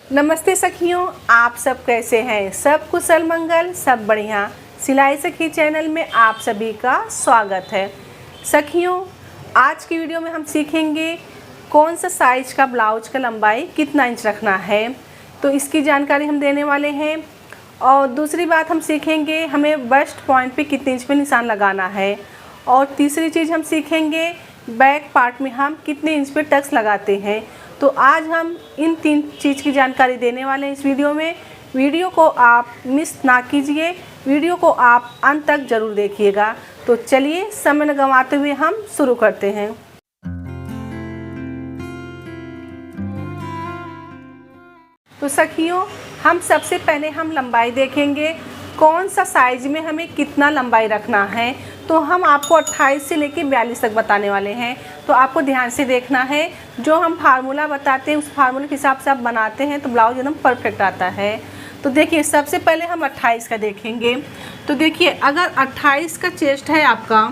नमस्ते सखियों, आप सब कैसे हैं? सब कुशल मंगल, सब बढ़िया। सिलाई सखी चैनल में आप सभी का स्वागत है। सखियों, आज की वीडियो में हम सीखेंगे कौन सा साइज का ब्लाउज का लंबाई कितना इंच रखना है, तो इसकी जानकारी हम देने वाले हैं। और दूसरी बात हम सीखेंगे हमें बस्ट पॉइंट पे कितने इंच पे निशान लगाना है। और तीसरी चीज़ हम सीखेंगे बैक पार्ट में हम कितने इंच पे टक्स लगाते हैं। तो आज हम इन तीन चीज़ की जानकारी देने वाले हैं इस वीडियो में। वीडियो को आप मिस ना कीजिए, वीडियो को आप अंत तक ज़रूर देखिएगा। तो चलिए समय न गंवाते हुए हम शुरू करते हैं। तो सखियों, हम सबसे पहले हम लंबाई देखेंगे, कौन सा साइज में हमें कितना लंबाई रखना है। तो हम आपको 28 से लेकर 42 तक बताने वाले हैं। तो आपको ध्यान से देखना है, जो हम फार्मूला बताते हैं उस फार्मूले के हिसाब से आप बनाते हैं तो ब्लाउज एकदम परफेक्ट आता है। तो देखिए, सबसे पहले हम 28 का देखेंगे। तो देखिए, अगर 28 का चेस्ट है आपका,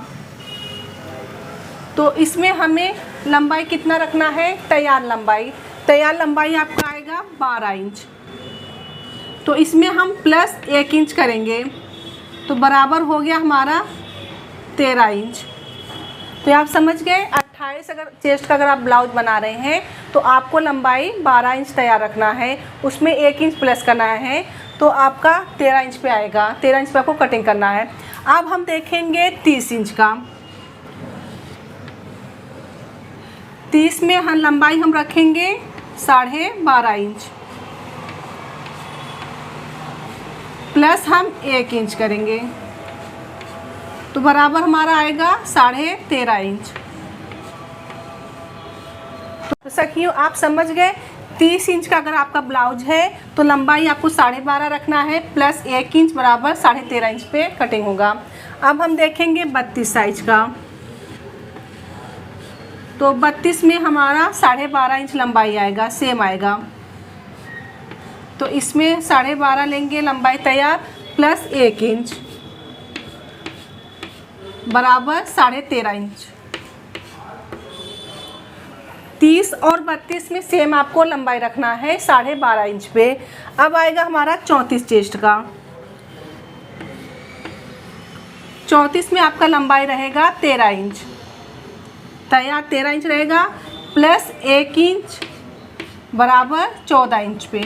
तो इसमें हमें लंबाई कितना रखना है? तैयार लंबाई आपका आएगा 12 इंच। तो इसमें हम प्लस 1 इंच करेंगे तो बराबर हो गया हमारा 13 इंच। तो आप समझ गए, 28 अगर चेस्ट का अगर आप ब्लाउज बना रहे हैं तो आपको लंबाई 12 इंच तैयार रखना है, उसमें 1 इंच प्लस करना है तो आपका 13 इंच पे आएगा। 13 इंच पे आपको कटिंग करना है। अब हम देखेंगे 30 इंच का। 30 में हम लंबाई हम रखेंगे 12.5 इंच, प्लस हम 1 इंच करेंगे तो बराबर हमारा आएगा 13.5 इंच। तो सखियों, आप समझ गए, 30 इंच का अगर आपका ब्लाउज है तो लंबाई आपको 12.5 रखना है, प्लस 1 इंच बराबर 13.5 इंच पे कटिंग होगा। अब हम देखेंगे 32 साइज का। तो 32 में हमारा 12.5 इंच लंबाई आएगा, सेम आएगा। तो इसमें 12.5 लेंगे लंबाई तैयार, प्लस 1 इंच बराबर 13.5 इंच। 30 और 32 में सेम आपको लंबाई रखना है 12.5 इंच पे। अब आएगा हमारा 34 चेस्ट का। 34 में आपका लंबाई रहेगा 13 इंच, तैयार 13 इंच रहेगा, प्लस 1 इंच बराबर 14 इंच पे।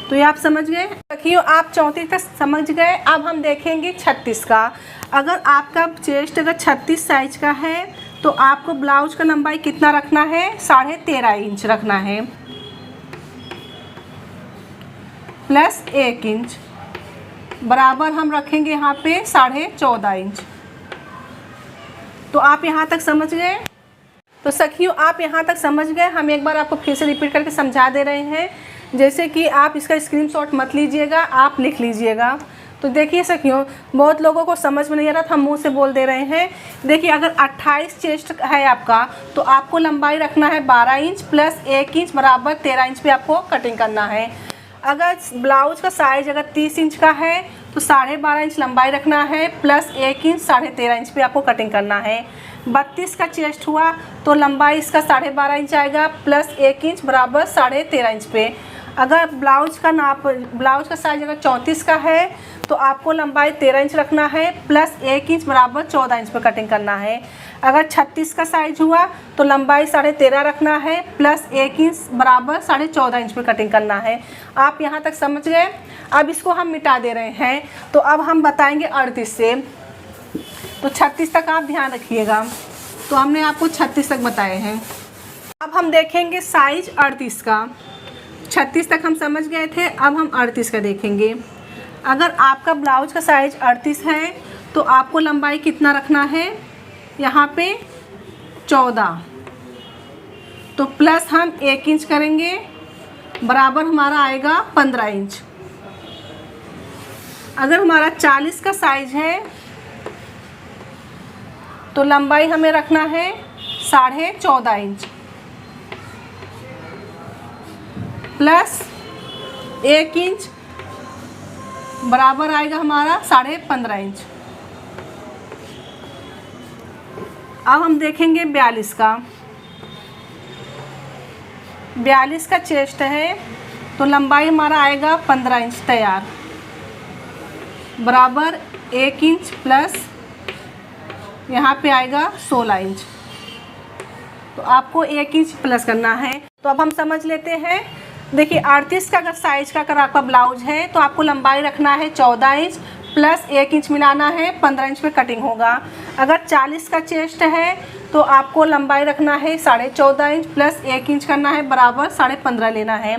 तो ये आप समझ गए सखियों, आप 34 तक समझ गए। अब हम देखेंगे 36 का। अगर आपका चेस्ट अगर 36 साइज का है तो आपको ब्लाउज का लंबाई कितना रखना है? 13.5 इंच रखना है, प्लस 1 इंच बराबर हम रखेंगे यहाँ पे 14.5 इंच। तो आप यहाँ तक समझ गए। तो सखियों, आप यहाँ तक समझ गए। हम एक बार आपको फिर से रिपीट करके समझा दे रहे हैं, जैसे कि आप इसका स्क्रीनशॉट मत लीजिएगा, आप लिख लीजिएगा। तो देखिए सखियों, बहुत लोगों को समझ में नहीं आ रहा था, हम मुंह से बोल दे रहे हैं। देखिए, अगर 28 चेस्ट है आपका तो आपको लंबाई रखना है 12 इंच, प्लस 1 इंच बराबर 13 इंच पे आपको कटिंग करना है। अगर ब्लाउज का साइज अगर 30 इंच का है तो 12.5 इंच लंबाई रखना है, प्लस 1 इंच 13.5 इंच पे आपको कटिंग करना है। 32 का चेस्ट हुआ तो लंबाई इसका 12.5 इंच आएगा, प्लस 1 इंच बराबर 13.5 इंच पे। अगर ब्लाउज का साइज अगर 34 का है तो आपको लंबाई 13 इंच रखना है, प्लस 1 इंच बराबर 14 इंच पे कटिंग करना है। अगर 36 का साइज हुआ तो लंबाई 13.5 रखना है, प्लस 1 इंच बराबर 14.5 इंच पे कटिंग करना है। आप यहाँ तक समझ गए। अब इसको हम मिटा दे रहे हैं, तो अब हम बताएंगे 38 से। तो 36 तक आप ध्यान रखिएगा। तो हमने आपको 36 तक बताए हैं। अब हम देखेंगे साइज 38 का। 36 तक हम समझ गए थे, अब हम 38 का देखेंगे। अगर आपका ब्लाउज का साइज 38 है तो आपको लंबाई कितना रखना है? यहाँ पे 14, तो प्लस हम 1 इंच करेंगे बराबर हमारा आएगा 15 इंच। अगर हमारा 40 का साइज है तो लंबाई हमें रखना है 14.5 इंच, प्लस 1 इंच बराबर आएगा हमारा 15.5 इंच। अब हम देखेंगे 42 का। 42 का चेस्ट है तो लंबाई हमारा आएगा 15 इंच तैयार, बराबर 1 इंच प्लस यहाँ पे आएगा 16 इंच। तो आपको 1 इंच प्लस करना है। तो अब हम समझ लेते हैं। देखिए 38 का अगर साइज का अगर आपका ब्लाउज है तो आपको लंबाई रखना है 14 इंच प्लस 1 इंच मिलाना है, 15 इंच पे कटिंग होगा। अगर 40 का चेस्ट है तो आपको लंबाई रखना है 14.5 इंच प्लस 1 इंच करना है, बराबर 15.5 लेना है।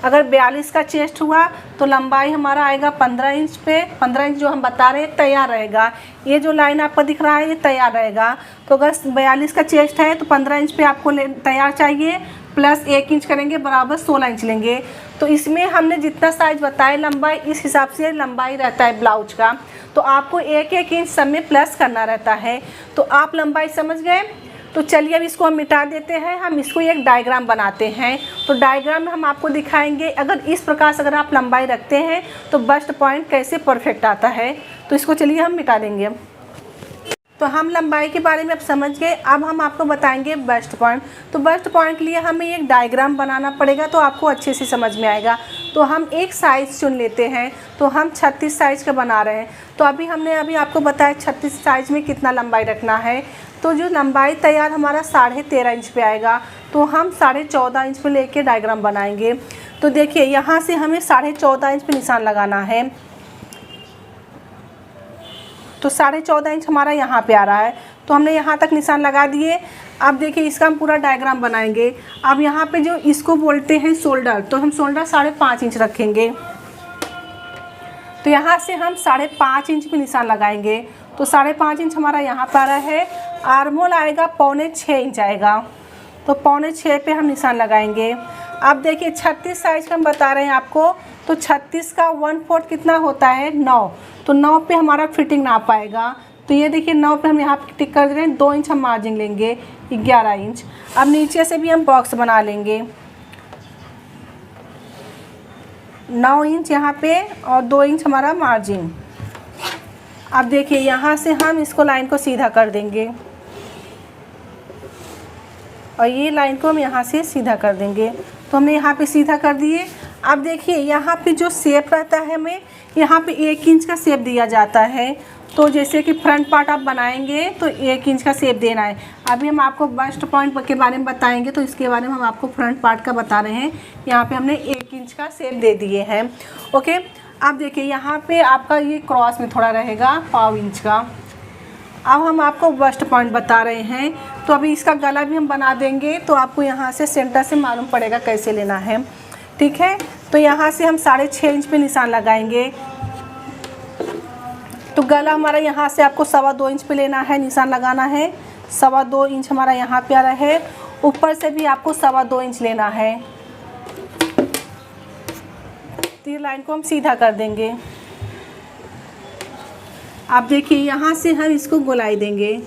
अगर 42 का चेस्ट हुआ तो लंबाई हमारा आएगा 15 इंच पे, 15 इंच जो हम बता रहे हैं तैयार रहेगा। ये जो लाइन आपको दिख रहा है ये तैयार रहेगा। तो अगर 42 का चेस्ट है तो 15 इंच पे आपको तैयार चाहिए, प्लस 1 इंच करेंगे, बराबर 16 इंच लेंगे। तो इसमें हमने जितना साइज बताया लंबाई, इस हिसाब से लंबाई रहता है ब्लाउज का। तो आपको 1-1 इंच सब में प्लस करना रहता है। तो आप लंबाई समझ गए। तो चलिए अब इसको हम मिटा देते हैं, हम इसको एक डायग्राम बनाते हैं। तो डायग्राम में हम आपको दिखाएंगे अगर इस प्रकार से अगर आप लंबाई रखते हैं तो बस्ट पॉइंट कैसे परफेक्ट आता है। तो इसको चलिए हम मिटा देंगे। तो हम लंबाई के बारे में अब समझ गए, अब हम आपको बताएंगे बस्ट पॉइंट। तो बस्ट पॉइंट के लिए हमें एक डायग्राम बनाना पड़ेगा तो आपको अच्छे से समझ में आएगा। तो हम एक साइज़ चुन लेते हैं। तो हम 36 साइज़ का बना रहे हैं। तो अभी आपको बताया 36 साइज़ में कितना लंबाई रखना है। तो जो लंबाई तैयार हमारा 13.5 इंच पे आएगा, तो हम 14.5 इंच पे लेके डायग्राम बनाएंगे। तो देखिए यहाँ से हमें 14.5 इंच पे निशान लगाना है। तो 14.5 इंच हमारा यहाँ पे आ रहा है, तो हमने यहाँ तक निशान लगा दिए। अब देखिए इसका हम पूरा डायग्राम बनाएंगे। अब यहाँ पे जो इसको बोलते हैं शोल्डर, तो हम शोल्डर 5.5 इंच रखेंगे। तो यहाँ से हम 5.5 इंच पे निशान लगाएंगे। तो 5.5 इंच हमारा यहाँ पर आ रहा है। आर्मोल आएगा 6.25 इंच आएगा, तो 6.25 पे हम निशान लगाएंगे। अब देखिए 36 साइज का हम बता रहे हैं आपको। तो 36 का 1/4 कितना होता है 9। तो 9 पे हमारा फिटिंग नाप आएगा। तो ये देखिए 9 पे हम यहाँ पे टिक कर दे रहे हैं। 2 इंच हम मार्जिन लेंगे, 11 इंच। अब नीचे से भी हम बॉक्स बना लेंगे 9 इंच यहाँ पे और 2 इंच हमारा मार्जिन। अब देखिए यहाँ से हम इसको लाइन को सीधा कर देंगे और ये लाइन को हम यहाँ से सीधा कर देंगे। तो हमने यहाँ पे सीधा कर दिए। अब देखिए यहाँ पे जो शेप रहता है हमें यहाँ पे 1 इंच का शेप दिया जाता है। तो जैसे कि फ्रंट पार्ट आप बनाएंगे तो 1 इंच का शेप देना है। अभी हम आपको बस्ट पॉइंट के बारे में बताएंगे, तो इसके बारे में हम आपको फ्रंट पार्ट का बता रहे हैं। यहाँ पे हमने 1 इंच का शेप दे दिए हैं। ओके, अब देखिए यहाँ पे आपका ये क्रॉस में थोड़ा रहेगा 1/4 इंच का। अब हम आपको बस्ट पॉइंट बता रहे हैं। तो अभी इसका गला भी हम बना देंगे, तो आपको यहाँ से सेंटर से मालूम पड़ेगा कैसे लेना है। ठीक है, तो यहाँ से हम 6.5 इंच पे निशान लगाएंगे। तो गला हमारा यहाँ से आपको 2.25 इंच पे लेना है, निशान लगाना है। 2.25 इंच हमारा यहाँ पे आ रहा है। ऊपर से भी आपको 2.25 इंच लेना है। तीर लाइन को हम सीधा कर देंगे। आप देखिए यहाँ से हम इसको गोलाई देंगे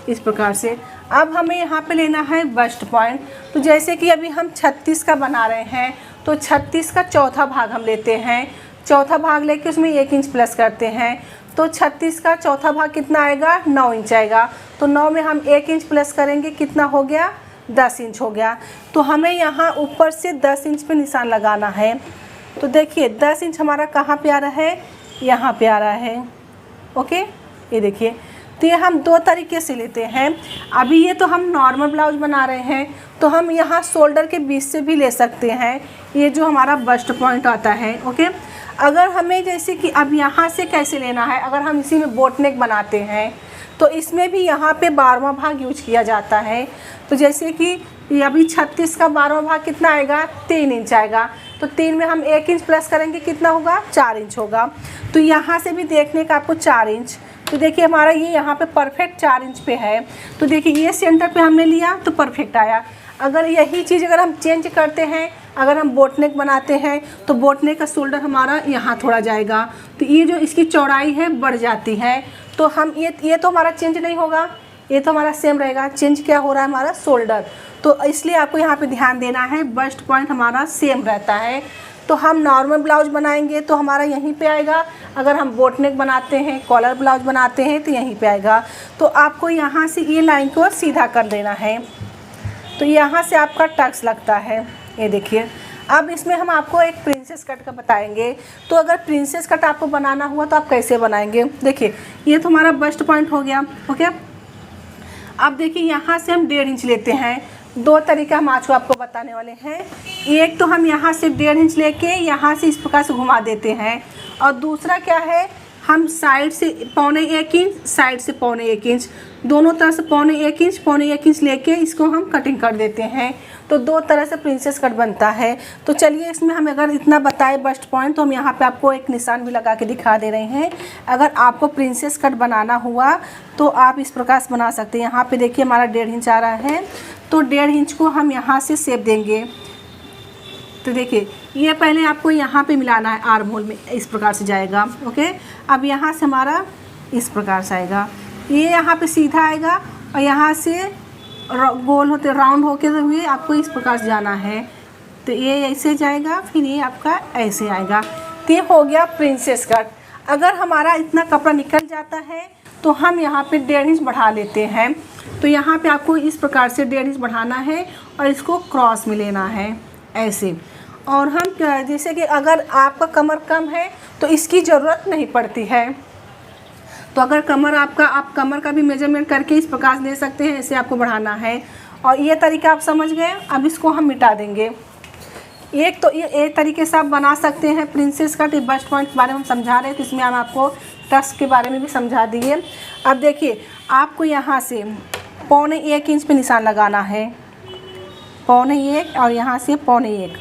इस प्रकार से। अब हमें यहाँ पे लेना है बस्ट पॉइंट। तो जैसे कि अभी हम 36 का बना रहे हैं, तो 36 का चौथा भाग हम लेते हैं। चौथा भाग लेके उसमें 1 इंच प्लस करते हैं। तो 36 का चौथा भाग कितना आएगा 9 इंच आएगा। तो 9 में हम 1 इंच प्लस करेंगे, कितना हो गया 10 इंच हो गया। तो हमें यहाँ ऊपर से 10 इंच पे निशान लगाना है। तो देखिए 10 इंच हमारा कहाँ पे आ रहा है, यहाँ पे आ रहा है। ओके, ये देखिए। तो ये हम 2 तरीके से लेते हैं। अभी ये तो हम नॉर्मल ब्लाउज बना रहे हैं, तो हम यहाँ शोल्डर के बीच से भी ले सकते हैं, ये जो हमारा बस्ट पॉइंट आता है। ओके, अगर हमें जैसे कि अब यहाँ से कैसे लेना है, अगर हम इसी में बोट नेक बनाते हैं तो इसमें भी यहाँ पे 12वां भाग यूज किया जाता है। तो जैसे कि ये अभी 36 का 12वां भाग कितना आएगा 3 इंच आएगा। तो 3 में हम 1 इंच प्लस करेंगे, कितना होगा 4 इंच होगा। तो यहाँ से भी देखने का आपको 4 इंच। तो देखिए हमारा ये यहाँ पे परफेक्ट 4 इंच पे है। तो देखिए ये सेंटर पे हमने लिया तो परफेक्ट आया। अगर यही चीज़ अगर हम चेंज करते हैं, अगर हम बोट नेक बनाते हैं तो बोट नेक का शोल्डर हमारा यहाँ थोड़ा जाएगा, तो ये जो इसकी चौड़ाई है बढ़ जाती है। तो हम ये तो हमारा चेंज नहीं होगा, ये तो हमारा सेम रहेगा। चेंज क्या हो रहा है हमारा शोल्डर। तो इसलिए आपको यहाँ पे ध्यान देना है, बस्ट पॉइंट हमारा सेम रहता है। तो हम नॉर्मल ब्लाउज बनाएंगे तो हमारा यहीं पे आएगा। अगर हम बोट नेक बनाते हैं, कॉलर ब्लाउज बनाते हैं तो यहीं पे आएगा। तो आपको यहाँ से ये लाइन को सीधा कर देना है। तो यहाँ से आपका टक्स लगता है, ये देखिए। अब इसमें हम आपको एक प्रिंसेस कट का बताएंगे। तो अगर प्रिंसेस कट आपको बनाना हुआ तो आप कैसे बनाएंगे, देखिए ये तो हमारा बस्ट पॉइंट हो गया, ओके। अब देखिए यहाँ से हम 1.5 इंच लेते हैं। 2 तरीका हम आज को आपको बताने वाले हैं। एक तो हम यहाँ से 1.5 इंच लेके यहाँ से इस प्रकार से घुमा देते हैं, और दूसरा क्या है, हम साइड से 1.25 इंच, साइड से 1.25 इंच, दोनों तरह से 1.25 इंच लेके इसको हम कटिंग कर देते हैं। तो 2 तरह से प्रिंसेस कट बनता है। तो चलिए इसमें हम अगर इतना बताए बस्ट पॉइंट, तो हम यहाँ पे आपको एक निशान भी लगा के दिखा दे रहे हैं। अगर आपको प्रिंसेस कट बनाना हुआ तो आप इस प्रकार से बना सकते हैं। यहाँ पे देखिए हमारा 1.5 इंच आ रहा है, तो 1.5 इंच को हम यहाँ से शेप देंगे। तो देखिए ये पहले आपको यहाँ पे मिलाना है, आर्म होल में इस प्रकार से जाएगा, ओके। अब यहाँ से हमारा इस प्रकार से आएगा, ये यहाँ पे सीधा आएगा, और यहाँ से गोल होते राउंड होके हुए आपको इस प्रकार से जाना है। तो ये ऐसे जाएगा, फिर ये आपका ऐसे आएगा। तो ये हो गया प्रिंसेस कट। अगर हमारा इतना कपड़ा निकल जाता है तो हम यहाँ पे 1.5 इंच बढ़ा लेते हैं। तो यहाँ पे आपको इस प्रकार से 1.5 इंच बढ़ाना है और इसको क्रॉस में लेना है ऐसे। और हम जैसे कि अगर आपका कमर कम है तो इसकी ज़रूरत नहीं पड़ती है। तो अगर कमर आपका, आप कमर का भी मेजरमेंट करके इस प्रकार से ले सकते हैं, ऐसे आपको बढ़ाना है। और ये तरीका आप समझ गए। अब इसको हम मिटा देंगे। एक तो ये एक तरीके से आप बना सकते हैं प्रिंसेस कट। बस्ट पॉइंट के बारे में हम समझा रहे हैं, तो इसमें हम आपको टक्स के बारे में भी समझा दिए। अब देखिए आपको यहाँ से 1.25 इंच पे निशान लगाना है, 1.25 और यहाँ से 1.25।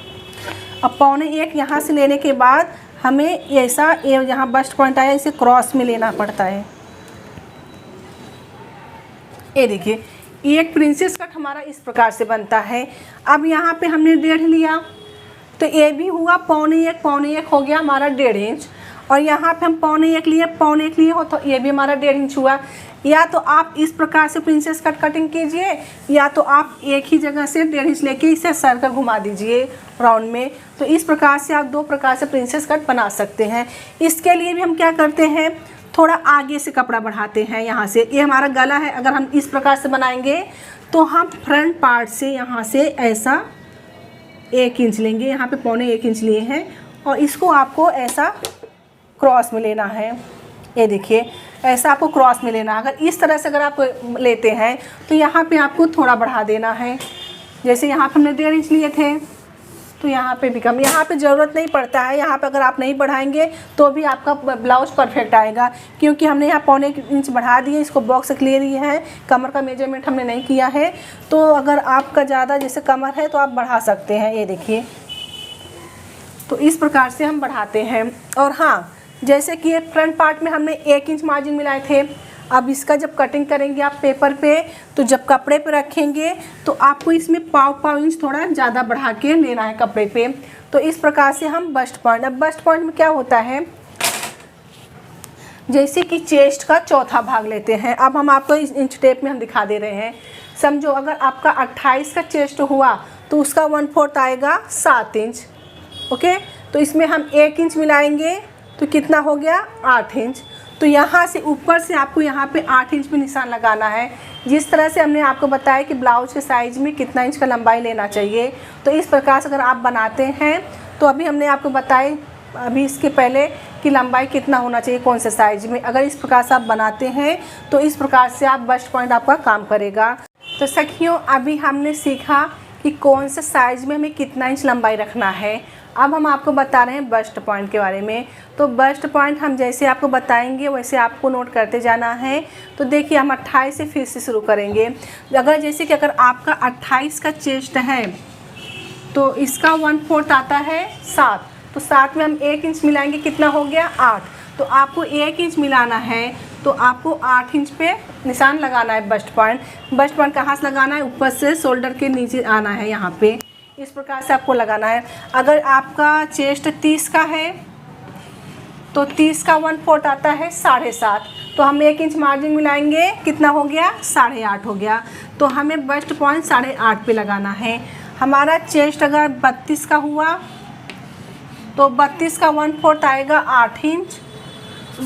अब 1.25 यहाँ से लेने के बाद हमें ऐसा, ये यहाँ बस्ट पॉइंट आया, इसे क्रॉस में लेना पड़ता है। ये देखिए एक प्रिंसेस कट हमारा इस प्रकार से बनता है। अब यहाँ पे हमने 1.5 लिया, तो ये भी हुआ 1.25 हो गया हमारा 1.5 इंच। और यहाँ पे हम 1.25 लिए हो, तो ये भी हमारा 1.5 इंच हुआ। या तो आप इस प्रकार से प्रिंसेस कट कटिंग कीजिए, या तो आप एक ही जगह से 1.5 इंच लेके इसे सर्कल घुमा दीजिए राउंड में। तो इस प्रकार से आप 2 प्रकार से प्रिंसेस कट बना सकते हैं। इसके लिए भी हम क्या करते हैं, थोड़ा आगे से कपड़ा बढ़ाते हैं। यहाँ से ये हमारा गला है, अगर हम इस प्रकार से बनाएंगे तो हम फ्रंट पार्ट से यहाँ से ऐसा 1 इंच लेंगे, यहाँ पे 1.25 इंच लिए हैं, और इसको आपको ऐसा क्रॉस में लेना है। ये देखिए ऐसा आपको क्रॉस में लेना है। अगर इस तरह से अगर आप लेते हैं तो यहाँ पे आपको थोड़ा बढ़ा देना है। जैसे यहाँ पे हमने 1.5 इंच लिए थे, तो यहाँ पे भी कम, यहाँ पे ज़रूरत नहीं पड़ता है। यहाँ पे अगर आप नहीं बढ़ाएंगे तो भी आपका ब्लाउज परफेक्ट आएगा, क्योंकि हमने यहाँ 1.25 इंच बढ़ा दिए। इसको बॉक्स क्लियर ही है, कमर का मेजरमेंट हमने नहीं किया है। तो अगर आपका ज़्यादा जैसे कमर है तो आप बढ़ा सकते हैं। ये देखिए, तो इस प्रकार से हम बढ़ाते हैं। और हाँ, जैसे कि ये फ्रंट पार्ट में हमने 1 इंच मार्जिन मिलाए थे। अब इसका जब कटिंग करेंगे आप पेपर पे, तो जब कपड़े पे रखेंगे तो आपको इसमें 1.25 इंच थोड़ा ज़्यादा बढ़ा के लेना है कपड़े पे। तो इस प्रकार से हम बस्ट पॉइंट, अब बस्ट पॉइंट में क्या होता है, जैसे कि चेस्ट का चौथा भाग लेते हैं। अब हम आपको इस इंच टेप में हम दिखा दे रहे हैं। समझो अगर आपका 28 का चेस्ट हुआ तो उसका 1/4 आएगा 7 इंच, ओके। तो इसमें हम 1 इंच मिलाएंगे तो कितना हो गया 8 इंच। तो यहाँ से ऊपर से आपको यहाँ पे 8 इंच पे निशान लगाना है। जिस तरह से हमने आपको बताया कि ब्लाउज के साइज़ में कितना इंच का लंबाई लेना चाहिए, तो इस प्रकार से अगर आप बनाते हैं तो अभी हमने आपको बताए अभी इसके पहले कि लंबाई कितना होना चाहिए कौन से साइज़ में। अगर इस प्रकार से आप बनाते हैं तो इस प्रकार से आप बस्ट पॉइंट आपका काम करेगा। तो सखियों, अभी हमने सीखा कि कौन से साइज़ में हमें कितना इंच लंबाई रखना है। अब हम आपको बता रहे हैं बस्ट पॉइंट के बारे में। तो बस्ट पॉइंट हम जैसे आपको बताएंगे वैसे आपको नोट करते जाना है। तो देखिए हम 28 से फिर से शुरू करेंगे। अगर जैसे कि अगर आपका 28 का चेस्ट है तो इसका 1/4 आता है 7, तो 7 में हम 1 इंच मिलाएंगे, कितना हो गया 8। तो आपको 1 इंच मिलाना है, तो आपको 8 इंच पे निशान लगाना है बस्ट पॉइंट। बस्ट पॉइंट कहाँ से लगाना है, ऊपर से शोल्डर के नीचे आना है, यहाँ पे इस प्रकार से आपको लगाना है। अगर आपका चेस्ट 30 का है तो 30 का 1/4 आता है 7.5, तो हम 1 इंच मार्जिन मिलाएंगे, कितना हो गया 8.5 हो गया। तो हमें बस्ट पॉइंट 8.5 पे लगाना है। हमारा चेस्ट अगर 32 का हुआ तो 32 का 1/4 आएगा 8 इंच।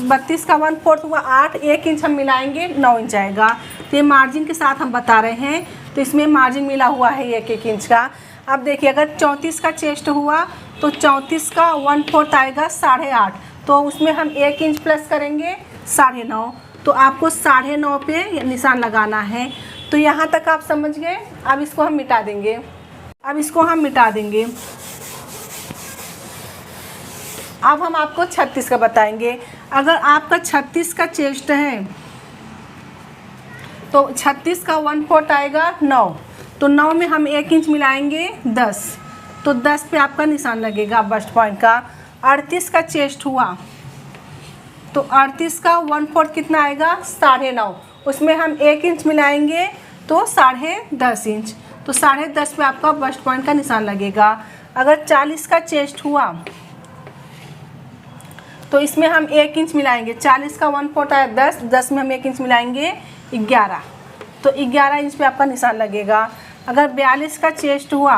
32 का 1/4 हुआ 8, 1 इंच हम मिलाएंगे 9 इंच आएगा। तो ये मार्जिन के साथ हम बता रहे हैं। तो इसमें मार्जिन मिला हुआ है 1-1 इंच का। अब देखिए अगर 34 का चेस्ट हुआ तो 34 का 1/4 आएगा 8.5, तो उसमें हम 1 इंच प्लस करेंगे 9.5, तो आपको 9.5 पे निशान लगाना है। तो यहाँ तक आप समझ गए। अब इसको हम मिटा देंगे। अब हम आपको 36 का बताएंगे। अगर आपका 36 का चेस्ट है तो 36 का 1/4 आएगा 9, तो 9 में हम 1 इंच मिलाएंगे 10, तो 10 पे आपका निशान लगेगा बस्ट पॉइंट का। 38 का चेस्ट हुआ तो 38 का 1/4 कितना आएगा 9.5, उसमें हम 1 इंच मिलाएंगे तो 10.5 इंच, तो 10.5 पे आपका बस्ट पॉइंट का निशान लगेगा। अगर 40 का चेस्ट हुआ तो इसमें हम 1 इंच मिलाएंगे, 40 का 1/4 आया 10, 10 में हम 1 इंच मिलाएंगे 11, तो 11 इंच पे आपका निशान लगेगा। अगर 42 का चेस्ट हुआ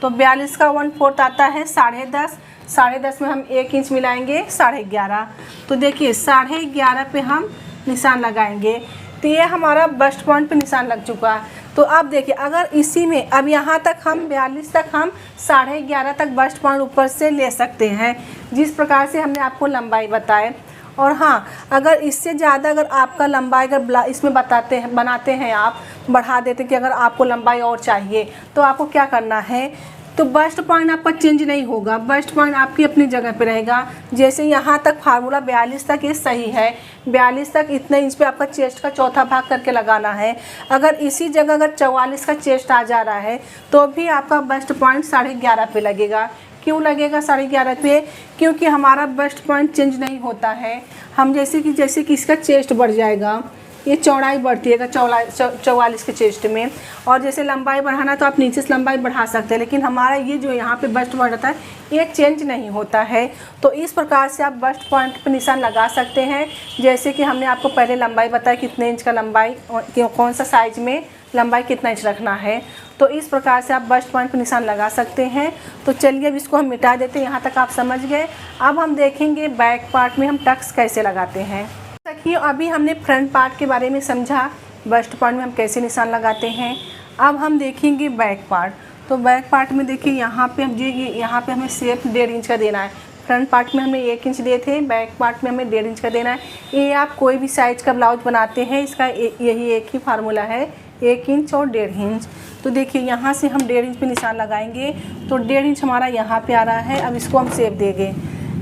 तो 42 का 1/4 आता है 10.5, 10.5 में हम 1 इंच मिलाएंगे 11.5, तो देखिए 11.5 पे हम निशान लगाएंगे। तो ये हमारा बस्ट पॉइंट पे निशान लग चुका है। तो अब देखिए अगर इसी में अब यहाँ तक हम 42 तक हम 11.5 तक बस्ट पॉइंट ऊपर से ले सकते हैं, जिस प्रकार से हमने आपको लंबाई बताए। और हाँ, अगर इससे ज़्यादा अगर आपका लंबाई अगर इसमें बनाते हैं आप बढ़ा देते कि अगर आपको लंबाई और चाहिए तो आपको क्या करना है, तो बस्ट पॉइंट आपका चेंज नहीं होगा, बस्ट पॉइंट आपकी अपनी जगह पे रहेगा। जैसे यहाँ तक फार्मूला 42 तक ये सही है, 42 तक इतने इंच पे आपका चेस्ट का चौथा भाग करके लगाना है। अगर इसी जगह अगर 44 का चेस्ट आ जा रहा है तो भी आपका बस्ट पॉइंट 11.5 पे लगेगा। क्यों लगेगा 11.5 पे? क्योंकि हमारा बस्ट पॉइंट चेंज नहीं होता है। हम जैसे कि इसका चेस्ट बढ़ जाएगा, ये चौड़ाई बढ़ती है 44 के चेस्ट में, और जैसे लंबाई बढ़ाना तो आप नीचे से लंबाई बढ़ा सकते हैं, लेकिन हमारा ये जो यहाँ पे बस्ट बढ़ जाता है ये चेंज नहीं होता है। तो इस प्रकार से आप बस्ट पॉइंट पर निशान लगा सकते हैं। जैसे कि हमने आपको पहले लंबाई बताया कितने इंच का लंबाई, कौन सा साइज में लंबाई कितना इंच रखना है, तो इस प्रकार से आप बस्ट पॉइंट पर निशान लगा सकते हैं। तो चलिए अब इसको हम मिटा देते हैं। यहाँ तक आप समझ गए। अब हम देखेंगे बैक पार्ट में हम टक्स कैसे लगाते हैं। देखिए अभी हमने फ्रंट पार्ट के बारे में समझा, बस्ट पॉइंट में हम कैसे निशान लगाते हैं। अब हम देखेंगे बैक पार्ट। तो बैक पार्ट में देखिए यहाँ पे हमें शेप 1.5 इंच का देना है। फ्रंट पार्ट में हमें 1 इंच दिए थे, बैक पार्ट में हमें 1.5 इंच का देना है। ये आप कोई भी साइज का ब्लाउज बनाते हैं इसका यही एक ही फार्मूला है, 1 इंच और 1.5 इंच। तो देखिए यहाँ से हम 1.5 इंच पे निशान लगाएंगे, तो 1.5 इंच हमारा यहाँ पे आ रहा है। अब इसको हम शेप देंगे।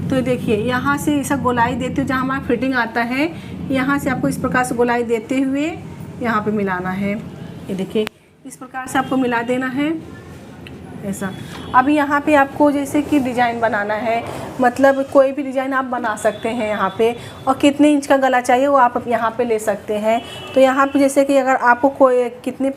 तो देखिए यहाँ से ऐसा गोलाई देते हुए जहाँ हमारा फिटिंग आता है, यहाँ से आपको इस प्रकार से गोलाई देते हुए यहाँ पे मिलाना है। ये देखिए इस प्रकार से आपको मिला देना है ऐसा। अब यहाँ पे आपको जैसे कि डिज़ाइन बनाना है, मतलब कोई भी डिज़ाइन आप बना सकते हैं यहाँ पे, और कितने इंच का गला चाहिए वो आप यहाँ पे ले सकते हैं। तो यहाँ पे जैसे कि अगर आपको कोई कितने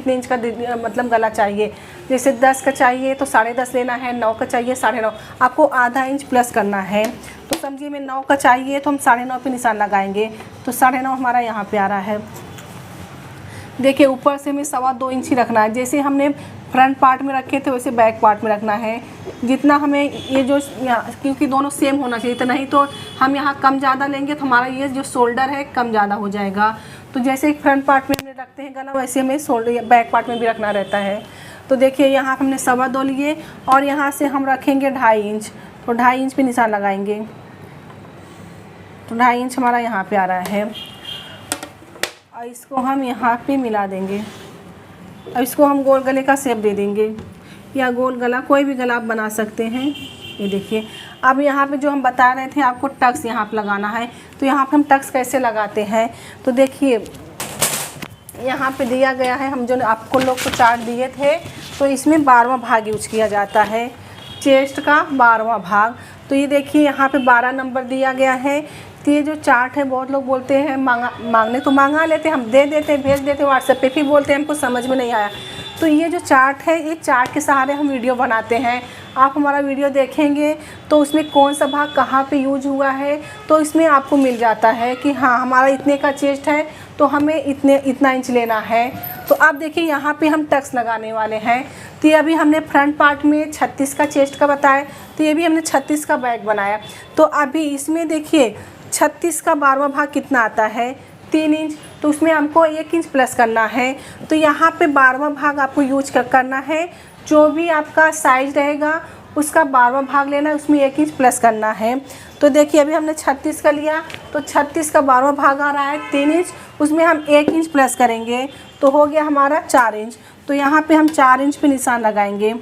इंच का मतलब गला चाहिए, जैसे 10 का चाहिए तो 10.5 लेना है, 9 का चाहिए 9.5, आपको आधा इंच प्लस करना है। तो समझिए मैं 9 का चाहिए तो हम 9.5 पे निशान लगाएंगे, तो 9.5 हमारा यहाँ पर आ रहा है। देखिए ऊपर से हमें 2.25 इंच ही रखना है। जैसे हमने फ्रंट पार्ट में रखे थे वैसे बैक पार्ट में रखना है। जितना हमें ये जो क्योंकि दोनों सेम होना चाहिए, तो नहीं तो हम यहाँ कम ज़्यादा लेंगे तो हमारा ये जो शोल्डर है कम ज़्यादा हो जाएगा। तो जैसे फ्रंट पार्ट में हमने रखते हैं गला, वैसे हमें शोल्डर बैक पार्ट में भी रखना रहता है। तो देखिए यहाँ हमने 2.25 लिए और यहाँ से हम रखेंगे 2.5 इंच, तो 2.5 इंच पर निशान लगाएंगे। तो 2.5 इंच हमारा यहाँ पर आ रहा है, और इसको हम यहाँ पे मिला देंगे। अब इसको हम गोल गले का शेप दे देंगे, या गोल गला कोई भी गला आप बना सकते हैं। ये देखिए अब यहाँ पे जो हम बता रहे थे आपको टक्स यहाँ पे लगाना है, तो यहाँ पे हम टक्स कैसे लगाते हैं। तो देखिए यहाँ पे दिया गया है, हम जो आपको लोग को चार्ट दिए थे, तो इसमें 12वां भाग यूज किया जाता है, चेस्ट का 12वां भाग। तो ये देखिए यहाँ पे 12 नंबर दिया गया है। तो ये जो चार्ट है बहुत लोग बोलते हैं मांगने तो मांगा लेते हैं, हम दे देते हैं, भेज देते हैं व्हाट्सएप पे, फिर बोलते हैं हमको समझ में नहीं आया। तो ये जो चार्ट है, ये चार्ट के सहारे हम वीडियो बनाते हैं। आप हमारा वीडियो देखेंगे तो उसमें कौन सा भाग कहाँ पे यूज हुआ है, तो इसमें आपको मिल जाता है कि हाँ हमारा इतने का चेस्ट है तो हमें इतना इंच लेना है। तो आप देखिए यहाँ पे हम टक्स लगाने वाले हैं। तो ये अभी हमने फ्रंट पार्ट में 36 का चेस्ट का बताया, तो ये भी हमने 36 का बैक बनाया। तो अभी इसमें देखिए 36 का 12वां भाग कितना आता है, 3 इंच। तो उसमें हमको 1 इंच प्लस करना है। तो यहाँ पे 12वां भाग आपको यूज करना है। जो भी आपका साइज रहेगा उसका 12वां भाग लेना है, उसमें 1 इंच प्लस करना है। तो देखिए अभी हमने 36 का लिया, तो 36 का 12वां भाग आ रहा है 3 इंच, उसमें हम 1 इंच प्लस करेंगे तो हो गया हमारा 4 इंच। तो यहाँ पे हम 4 इंच पे निशान लगाएंगे।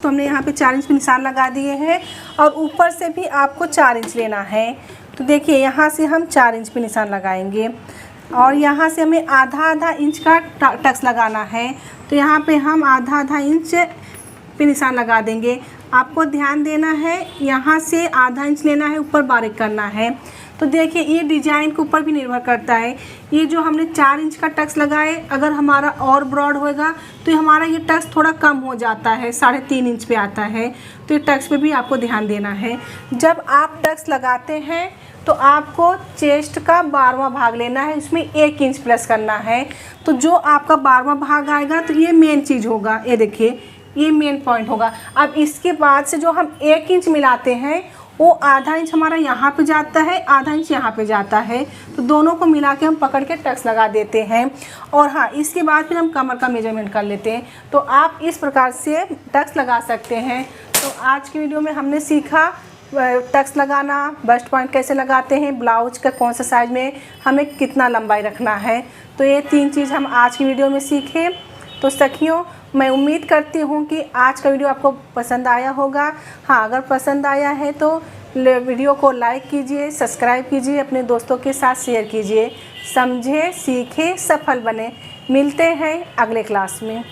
तो हमने यहाँ पे 4 इंच पे निशान लगा दिए हैं और ऊपर से भी आपको 4 इंच लेना है। तो देखिए यहाँ से हम 4 इंच पे निशान लगाएंगे और यहाँ से हमें आधा इंच का टक्स लगाना है। तो यहाँ पे हम आधा इंच पे निशान लगा देंगे। आपको ध्यान देना है, यहाँ से आधा इंच लेना है, ऊपर बारीक करना है। तो देखिए ये डिजाइन के ऊपर भी निर्भर करता है। ये जो हमने 4 इंच का टक्स लगाए, अगर हमारा और ब्रॉड होगा तो हमारा ये टक्स थोड़ा कम हो जाता है, 3.5 इंच पे आता है। तो ये टक्स पे भी आपको ध्यान देना है। जब आप टक्स लगाते हैं तो आपको चेस्ट का 12वां भाग लेना है, इसमें 1 इंच प्लस करना है। तो जो आपका 12वां भाग आएगा तो ये मेन चीज़ होगा, ये देखिए ये मेन पॉइंट होगा। अब इसके बाद से जो हम 1 इंच मिलाते हैं वो आधा इंच हमारा यहाँ पे जाता है, आधा इंच यहाँ पे जाता है। तो दोनों को मिला के हम पकड़ के टक्स लगा देते हैं। और हाँ, इसके बाद फिर हम कमर का मेजरमेंट कर लेते हैं। तो आप इस प्रकार से टक्स लगा सकते हैं। तो आज की वीडियो में हमने सीखा टक्स लगाना, बस्ट पॉइंट कैसे लगाते हैं, ब्लाउज का कौन सा साइज में हमें कितना लंबाई रखना है। तो ये 3 चीज़ हम आज की वीडियो में सीखे। तो सखियों, मैं उम्मीद करती हूँ कि आज का वीडियो आपको पसंद आया होगा। हाँ, अगर पसंद आया है तो वीडियो को लाइक कीजिए, सब्सक्राइब कीजिए, अपने दोस्तों के साथ शेयर कीजिए। समझे, सीखे, सफल बने। मिलते हैं अगले क्लास में।